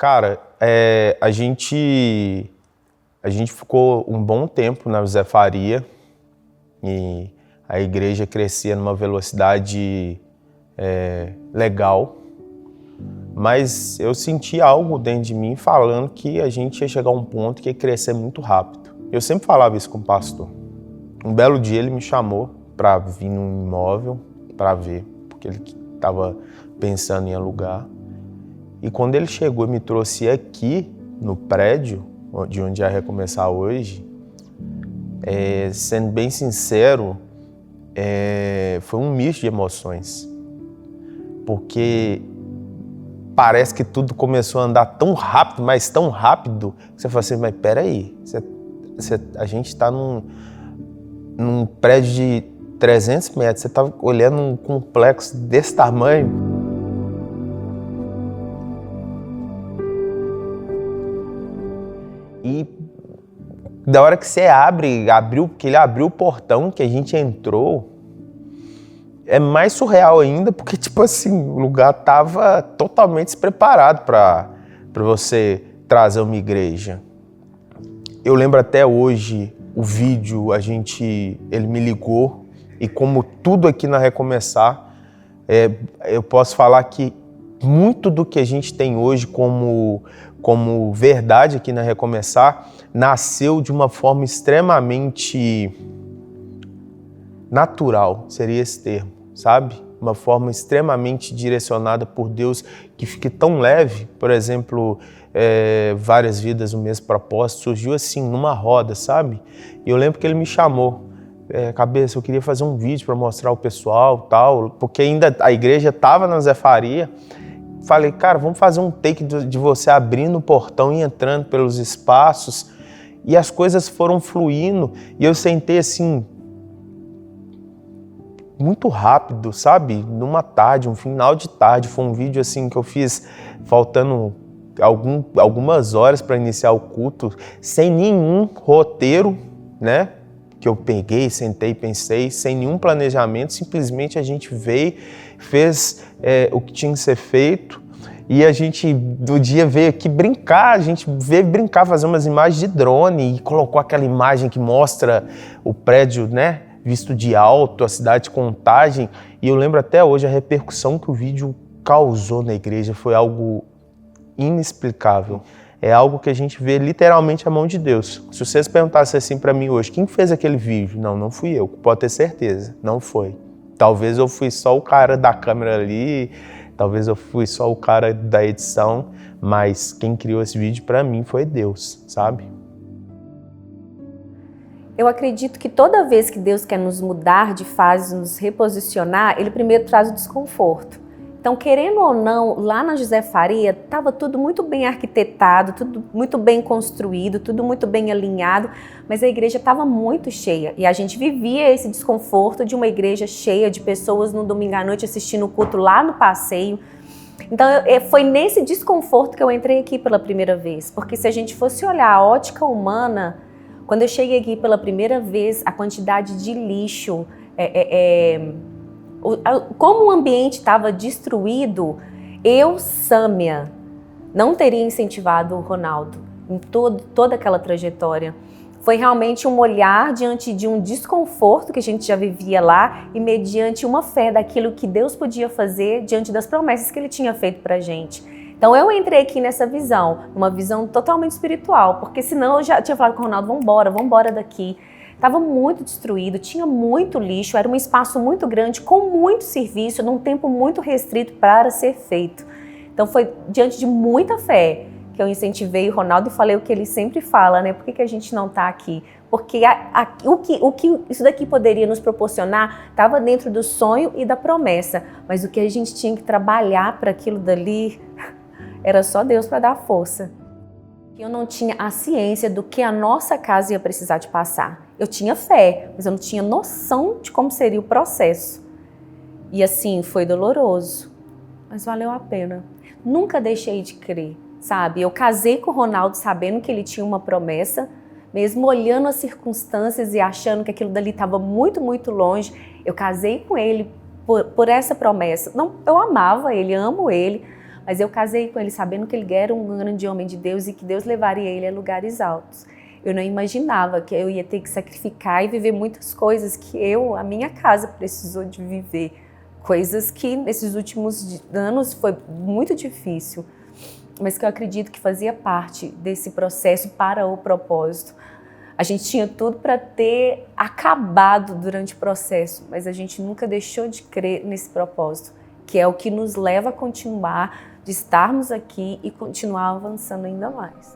Cara, a gente ficou um bom tempo na José Faria e a igreja crescia numa velocidade legal, mas eu senti algo dentro de mim falando que a gente ia chegar a um ponto que ia crescer muito rápido. Eu sempre falava isso com o pastor. Um belo dia ele me chamou para vir num imóvel para ver, porque ele estava pensando em alugar. E quando ele chegou e me trouxe aqui no prédio, de onde ia recomeçar hoje, sendo bem sincero, foi um misto de emoções. Porque parece que tudo começou a andar tão rápido, mas tão rápido, que você fala assim, mas peraí, a gente está num prédio de 300 metros, você está olhando um complexo desse tamanho. E da hora que você que ele abriu o portão, que a gente entrou, é mais surreal ainda, porque tipo assim, o lugar tava totalmente despreparado para você trazer uma igreja. Eu lembro até hoje, o vídeo, ele me ligou, e como tudo aqui na Recomeçar, eu posso falar que muito do que a gente tem hoje como verdade aqui na Recomeçar nasceu de uma forma extremamente natural, seria esse termo, sabe? Uma forma extremamente direcionada por Deus, que fique tão leve. Por exemplo, Várias Vidas, o Mesmo Propósito, surgiu assim, numa roda, sabe? E eu lembro que ele me chamou, Cabeça, eu queria fazer um vídeo para mostrar ao pessoal, tal, porque ainda a igreja estava na Zé Faria. Falei, cara, vamos fazer um take de você abrindo o portão e entrando pelos espaços. E as coisas foram fluindo. E eu sentei assim, muito rápido, sabe? Numa tarde, um final de tarde. Foi um vídeo assim que eu fiz faltando algumas horas para iniciar o culto, sem nenhum roteiro, né? Que eu peguei, sentei, pensei, sem nenhum planejamento. Simplesmente a gente veio, fez o que tinha que ser feito, e a gente do dia veio aqui brincar, fazer umas imagens de drone, e colocou aquela imagem que mostra o prédio, né, visto de alto, a cidade de Contagem, e eu lembro até hoje a repercussão que o vídeo causou na igreja, foi algo inexplicável. É algo que a gente vê literalmente a mão de Deus. Se vocês perguntassem assim para mim hoje, quem fez aquele vídeo? Não fui eu, pode ter certeza, não foi. Talvez eu fui só o cara da câmera ali, talvez eu fui só o cara da edição, mas quem criou esse vídeo para mim foi Deus, sabe? Eu acredito que toda vez que Deus quer nos mudar de fase, nos reposicionar, Ele primeiro traz o desconforto. Então, querendo ou não, lá na José Faria estava tudo muito bem arquitetado, tudo muito bem construído, tudo muito bem alinhado, mas a igreja estava muito cheia e a gente vivia esse desconforto de uma igreja cheia de pessoas no domingo à noite assistindo o culto lá no passeio. Então, foi nesse desconforto que eu entrei aqui pela primeira vez, porque se a gente fosse olhar a ótica humana, quando eu cheguei aqui pela primeira vez, a quantidade de lixo, como o ambiente estava destruído, eu, Sâmia, não teria incentivado o Ronaldo em toda aquela trajetória. Foi realmente um olhar diante de um desconforto que a gente já vivia lá e mediante uma fé daquilo que Deus podia fazer diante das promessas que Ele tinha feito pra gente. Então eu entrei aqui nessa visão, uma visão totalmente espiritual, porque senão eu já tinha falado com o Ronaldo, vamos embora daqui. Estava muito destruído, tinha muito lixo, era um espaço muito grande, com muito serviço, num tempo muito restrito para ser feito. Então foi diante de muita fé que eu incentivei o Ronaldo e falei o que ele sempre fala, né? Por que a gente não está aqui? Porque o que isso daqui poderia nos proporcionar estava dentro do sonho e da promessa, mas o que a gente tinha que trabalhar para aquilo dali era só Deus para dar força. Eu não tinha a ciência do que a nossa casa ia precisar de passar. Eu tinha fé, mas eu não tinha noção de como seria o processo. E assim, foi doloroso, mas valeu a pena. Nunca deixei de crer, sabe? Eu casei com o Ronaldo sabendo que ele tinha uma promessa, mesmo olhando as circunstâncias e achando que aquilo dali estava muito, muito longe. Eu casei com ele por essa promessa. Não, eu amava ele, amo ele, Mas eu casei com ele sabendo que ele era um grande homem de Deus e que Deus levaria ele a lugares altos. Eu não imaginava que eu ia ter que sacrificar e viver muitas coisas que a minha casa precisou de viver. Coisas que nesses últimos anos foi muito difícil, mas que eu acredito que fazia parte desse processo para o propósito. A gente tinha tudo para ter acabado durante o processo, mas a gente nunca deixou de crer nesse propósito, que é o que nos leva a continuar, de estarmos aqui e continuar avançando ainda mais.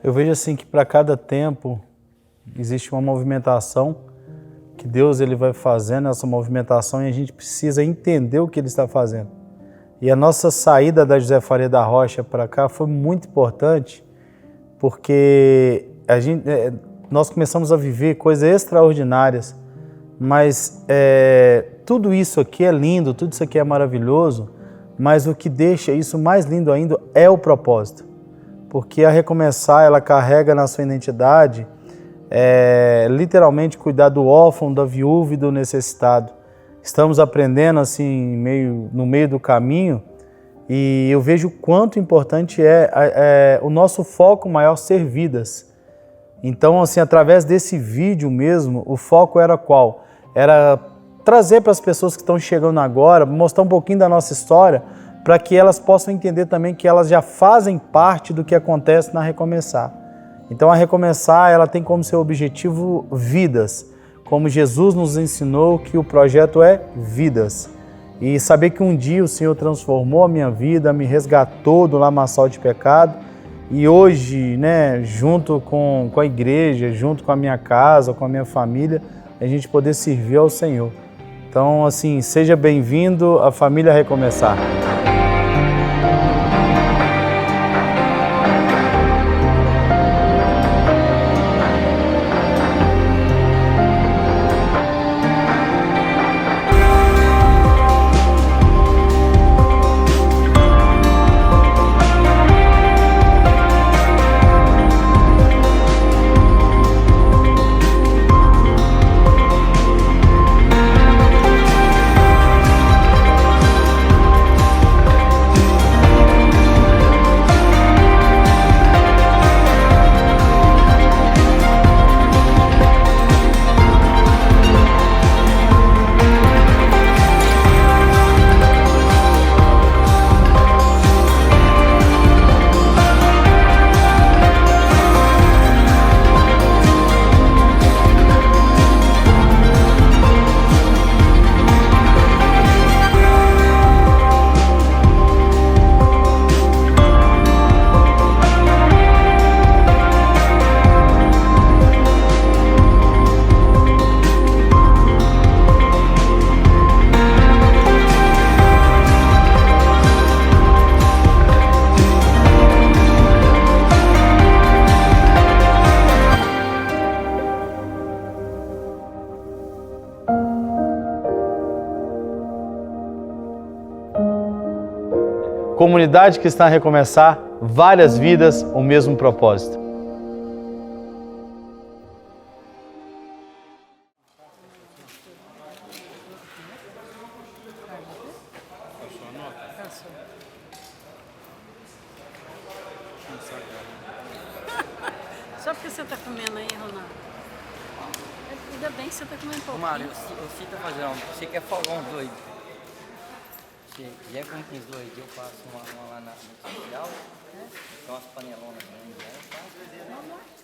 Eu vejo assim que para cada tempo existe uma movimentação que Deus ele vai fazendo essa movimentação e a gente precisa entender o que Ele está fazendo. E a nossa saída da José Faria da Rocha para cá foi muito importante porque nós começamos a viver coisas extraordinárias, mas tudo isso aqui é lindo, tudo isso aqui é maravilhoso, mas o que deixa isso mais lindo ainda é o propósito. Porque a Recomeçar, ela carrega na sua identidade, literalmente, cuidar do órfão, da viúva e do necessitado. Estamos aprendendo assim, no meio do caminho, e eu vejo o quanto importante é o nosso foco maior ser vidas. Então, assim, através desse vídeo mesmo, o foco era qual? Era trazer para as pessoas que estão chegando agora, mostrar um pouquinho da nossa história, para que elas possam entender também que elas já fazem parte do que acontece na Recomeçar. Então a Recomeçar, ela tem como seu objetivo vidas, como Jesus nos ensinou que o projeto é vidas. E saber que um dia o Senhor transformou a minha vida, me resgatou do lamaçal de pecado, e hoje, né, junto com a igreja, junto com a minha casa, com a minha família, a gente poder servir ao Senhor. Então, assim, seja bem-vindo à família Recomeçar. Comunidade que está a recomeçar, várias vidas, o mesmo propósito. você tá comendo aí, Ronaldo? Ainda bem que você tá comendo pouquinho. Mário, você tá fazendo, você quer fogão doido? Você já com os dois, eu faço uma lá no social, tem umas panelonas grandes, né?